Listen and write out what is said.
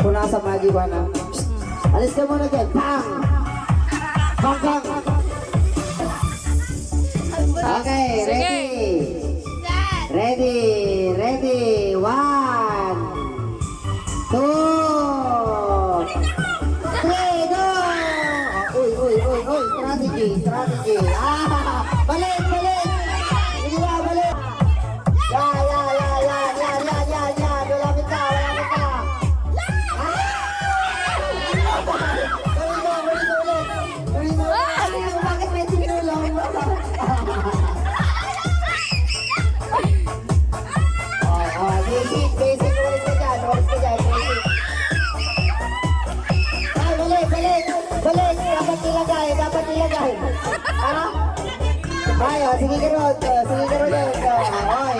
Punasan magiwana. Alis ka muna dyan. Pang! Pang, pang! Okay, ready? Ready, ready. 1, 2, 3, go! Uy, uy, uy, uy. Strategy, strategy. Balik, balik! Sige ba, balik! Ya, ya, ya, ya, ya, ya, ya, ya. Malapit ka, malapit ka. Bakit may sinulong? Basic, basic. Ulit ka dyan, ulit ka dyan. Basic. Ay, balik, balik. Balik, dapat nilagay, dapat nilagay. Ha? Ay, sige ka ron, sige ka ron. Ay,